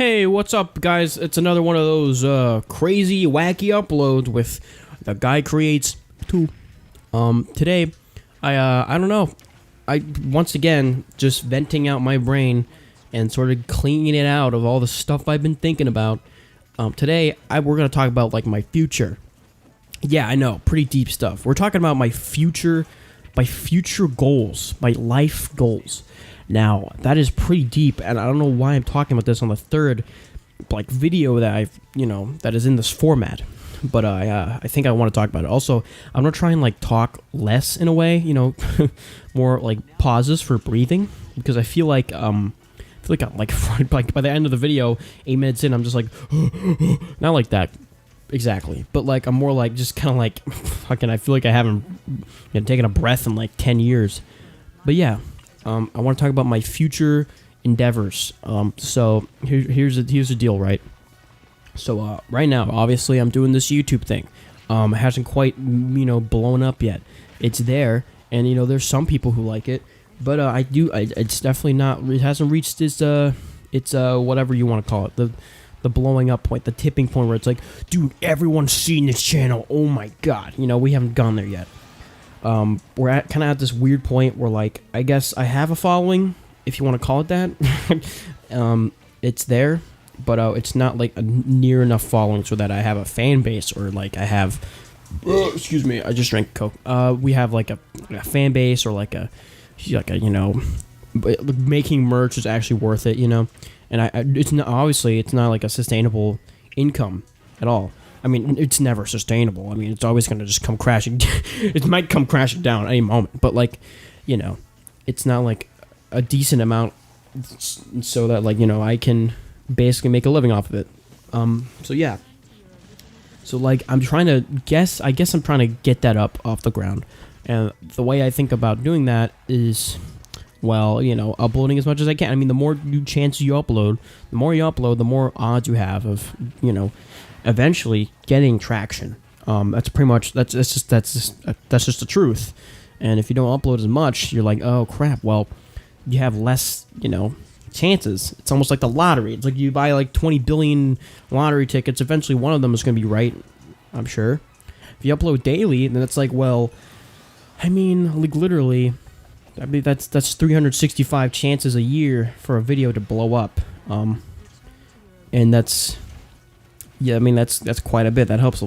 Hey, what's up, guys? It's another one of those crazy, wacky uploads with the Guy Creates 2. Today, I don't know. I once again just venting out my brain and sort of cleaning it out of all the stuff I've been thinking about. Today, we're gonna talk about like my future. Yeah, I know, pretty deep stuff. We're talking about my future goals, my life goals. Now, that is pretty deep, and I don't know why I'm talking about this on the third, like, video that that is in this format. But I think I want to talk about it. Also, I'm gonna try and like talk less in a way, more like pauses for breathing, because I feel like I'm like by the end of the video, 8 minutes in, I'm just like not like that exactly, but like I'm more like just kind of like fucking. I feel like I haven't taken a breath in like 10 years. But yeah. I want to talk about my future endeavors. So here's the deal, right? So right now, obviously, I'm doing this YouTube thing. It hasn't quite blown up yet. It's there, and there's some people who like it, but it's definitely not. It hasn't reached its whatever you want to call it, the blowing up point, the tipping point where it's like, dude, everyone's seen this channel. Oh my god, we haven't gone there yet. We're kind of at this weird point where, like, I guess I have a following, if you want to call it that. It's there, but it's not like a near enough following so that I have a fan base, or like I have. Excuse me, I just drank Coke. We have like a fan base, or like a making merch is actually worth it, And it's not, obviously it's not like a sustainable income at all. I mean, it's never sustainable. I mean, it's always going to just come crashing. It might come crashing down at any moment, but like, it's not like a decent amount so that like, I can basically make a living off of it. So yeah. So like, I guess I'm trying to get that up off the ground. And the way I think about doing that is, well, uploading as much as I can. I mean, the more chances you upload, the more odds you have of, eventually getting traction. That's pretty much that's just the truth. And if you don't upload as much, you're like, oh crap, well, you have less chances. It's almost like the lottery. It's like you buy like 20 billion lottery tickets, eventually one of them is going to be right, I'm sure. If you upload daily, then it's like, well, I mean, like literally, I mean that's 365 chances a year for a video to blow up. And that's, yeah, I mean, that's quite a bit. That helps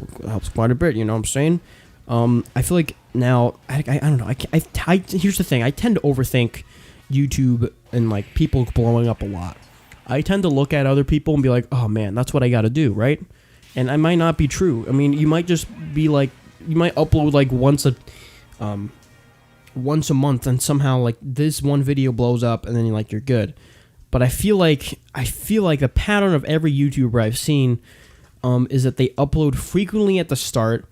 quite a bit, you know what I'm saying? I feel like now, I don't know, here's the thing, I tend to overthink YouTube and, like, people blowing up a lot. I tend to look at other people and be like, oh man, that's what I gotta do, right? And I might not be true. I mean, you might just be like, you might upload, like, once a month, and somehow, like, this one video blows up, and then, like, you're good. But I feel like the pattern of every YouTuber I've seen is that they upload frequently at the start,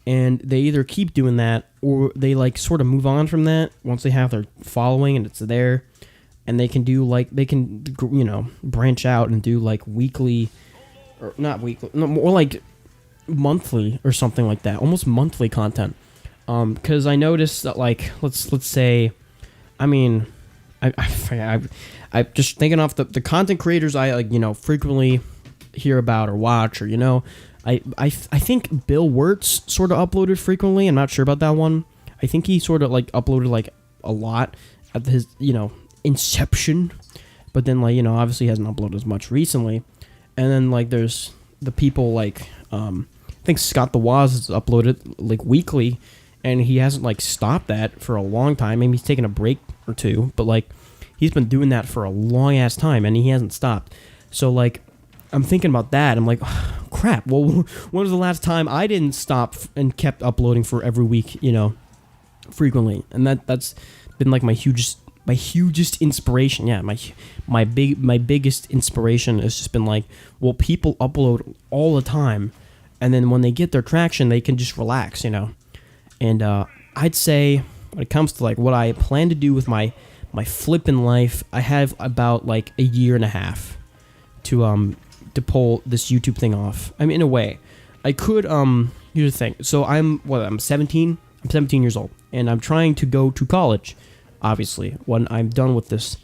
and they either keep doing that, or they like sort of move on from that once they have their following and it's there, and they can do like, branch out and do like weekly, or not weekly, no, more like monthly or something like that, almost monthly content. Because I noticed that, like, let's say, I mean, I just thinking off the content creators I like, frequently hear about or watch, or I think Bill Wirtz sort of uploaded frequently. I'm not sure about that one. I think he sort of like uploaded like a lot at his inception, but then like obviously hasn't uploaded as much recently. And then like there's the people like I think Scott the Woz has uploaded like weekly, and he hasn't like stopped that for a long time. Maybe he's taken a break or two, but like he's been doing that for a long ass time, and he hasn't stopped. So like, I'm thinking about that. I'm like, oh, crap. Well, when was the last time I didn't stop and kept uploading for every week, frequently? And that's been like my hugest inspiration. Yeah, my biggest inspiration has just been like, well, people upload all the time, and then when they get their traction, they can just relax, And I'd say when it comes to like what I plan to do with my flippin' life, I have about like a year and a half to pull this YouTube thing off. I mean, in a way, I could, here's the thing. So I'm 17 years old, and I'm trying to go to college, obviously, when I'm done with this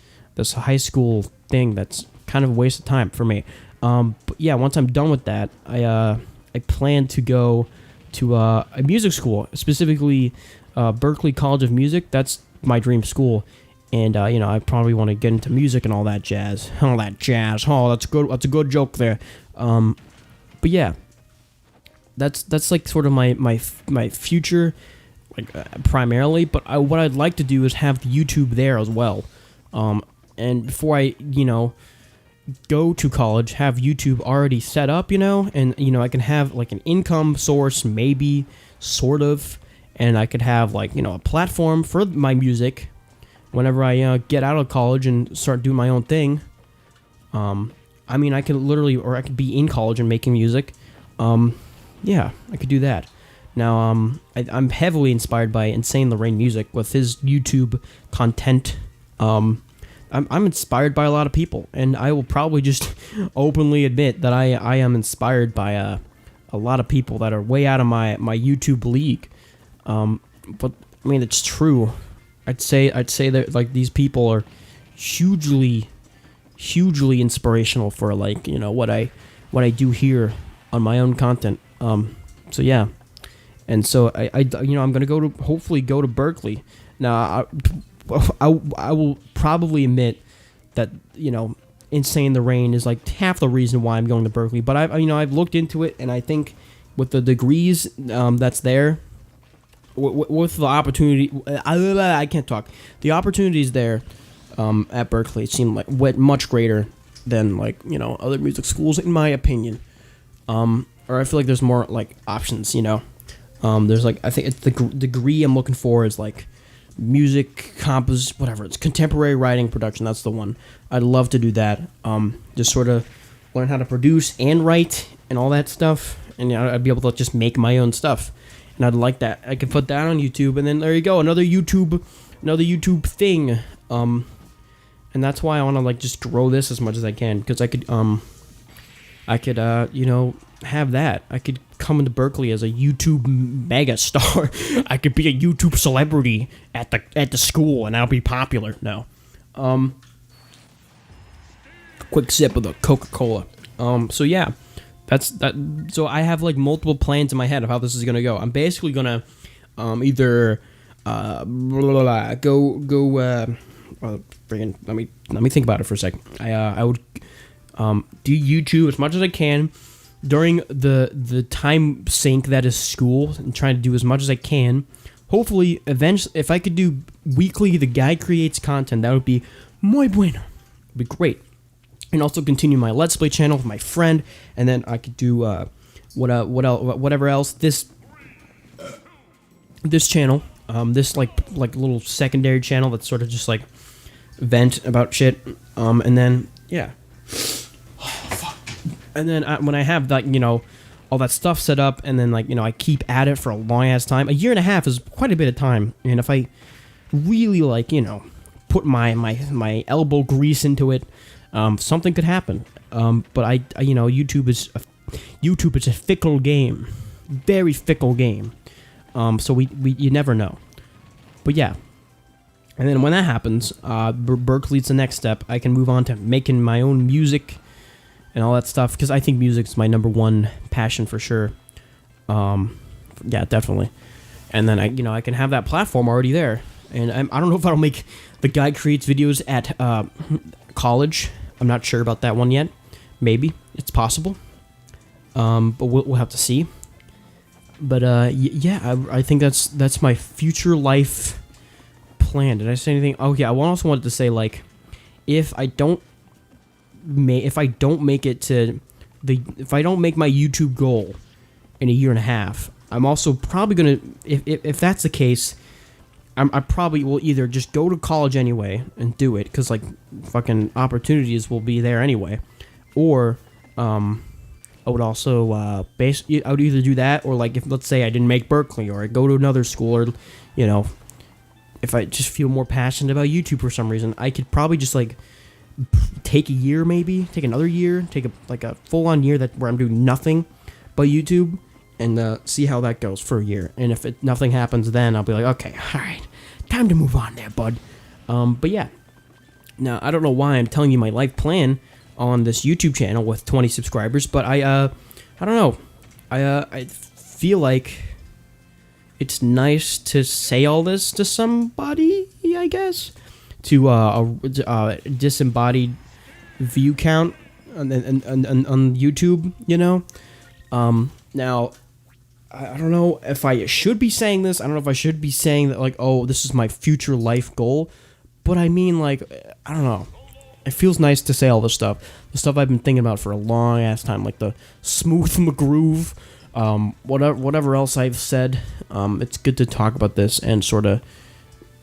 high school thing that's kind of a waste of time for me. But yeah, once I'm done with that, I plan to go to a music school, specifically Berklee College of Music. That's my dream school. And I probably want to get into music and all that jazz. Oh, that's good. That's a good joke there. But yeah, that's like sort of my future, like primarily. But what I'd like to do is have YouTube there as well. And before I go to college, have YouTube already set up, and I can have like an income source, maybe, sort of, and I could have like a platform for my music. Whenever I get out of college and start doing my own thing, I could literally, or I could be in college and making music. Yeah, I could do that. Now, I'm heavily inspired by Insane Lorraine Music with his YouTube content. I'm inspired by a lot of people, and I will probably just openly admit that I am inspired by a lot of people that are way out of my YouTube league. But it's true. I'd say that like these people are hugely inspirational for like what I do here on my own content. So yeah, and so I'm gonna hopefully go to Berklee. Now I will probably admit that Insane Lorraine is like half the reason why I'm going to Berklee. But I've looked into it, and I think with the degrees that's there. With the opportunity, I can't talk. The opportunities there at Berklee seem like much greater than like other music schools, in my opinion. Or I feel like there's more like options. There's like I think it's the degree I'm looking for is like music whatever. It's contemporary writing production. That's the one. I'd love to do that. Just sort of learn how to produce and write and all that stuff, and I'd be able to just make my own stuff. And I'd like that. I could put that on YouTube, and then there you go, another YouTube thing. And that's why I want to like just grow this as much as I can, because I could have that. I could come into Berklee as a YouTube mega star. I could be a YouTube celebrity at the school, and I'll be popular. No. Quick sip of the Coca-Cola. So yeah. That's that. So I have like multiple plans in my head of how this is gonna go. I'm basically gonna either go. Let me think about it for a second. I would do YouTube as much as I can during the time sink that is school, and trying to do as much as I can. Hopefully, eventually, if I could do weekly The Guy Creates content, that would be muy bueno. It'd be great. And also continue my Let's Play channel with my friend, and then I could do whatever else. This channel, this like little secondary channel that's sort of just like vent about shit, and then yeah, and then when I have that all that stuff set up, and then like I keep at it for a long ass time. A year and a half is quite a bit of time, and if I really like put my elbow grease into it. Something could happen, but I YouTube is a fickle game, very fickle game. So you never know. But yeah, and then when that happens, Berklee's the next step. I can move on to making my own music and all that stuff, because I think music's my number one passion for sure. Yeah, definitely. And then I can have that platform already there, and I don't know if I'll make The Guy Creates videos at college. I'm not sure about that one yet. Maybe it's possible, but we'll have to see. But yeah, I think that's my future life plan. Did I say anything? Oh yeah, I also wanted to say like, if I don't make my YouTube goal in a year and a half, I'm also probably gonna, if that's the case, I probably will either just go to college anyway and do it, because like fucking opportunities will be there anyway, or I would also I would either do that, or like if let's say I didn't make Berklee, or I go to another school, or if I just feel more passionate about YouTube for some reason, I could probably just like take a year, maybe take another year, take a full on year where I'm doing nothing but YouTube, and see how that goes for a year. And if nothing happens, then I'll be like, okay, all right, time to move on there, bud. But yeah, now I don't know why I'm telling you my life plan. on this YouTube channel with 20 subscribers, but I don't know. I feel like it's nice to say all this to somebody, I guess, to a disembodied view count on YouTube, you know. Now, I don't know if I should be saying this. I don't know if I should be saying that, like, oh, this is my future life goal. But I mean, like, I don't know. It feels nice to say all this stuff. The stuff I've been thinking about for a long ass time, like the smooth McGroove, whatever else I've said. It's good to talk about this and sort of,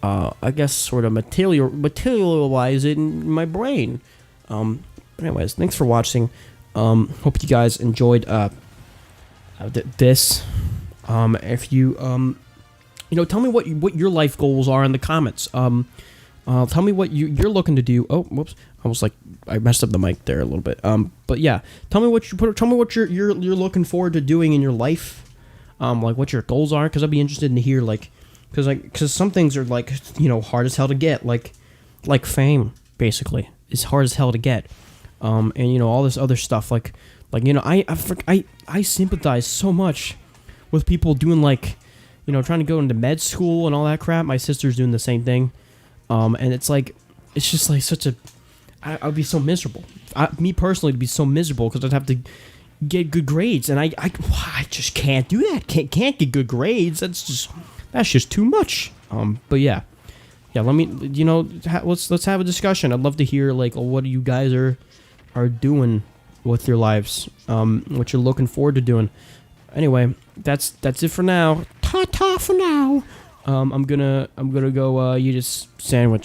I guess, sort of materialize it in my brain. But anyways, thanks for watching. Hope you guys enjoyed this. If you tell me what your life goals are in the comments. Tell me what you're looking to do. Oh, whoops! Almost like I messed up the mic there a little bit. But yeah, tell me what you're looking forward to doing in your life. Like what your goals are, because I'd be interested in to hear, like, because some things are like, hard as hell to get, like fame basically is hard as hell to get. And all this other stuff, like I sympathize so much with people doing, like, trying to go into med school and all that crap. My sister's doing the same thing. And it's just like such a, I'd be so miserable. Me personally, would be so miserable because I'd have to get good grades, and I just can't do that. Can't get good grades. That's just too much. But yeah. Let me, let's have a discussion. I'd love to hear, like, what you guys are doing with your lives. What you're looking forward to doing. Anyway, that's it for now. Ta-ta for now. I'm gonna go eat a sandwich.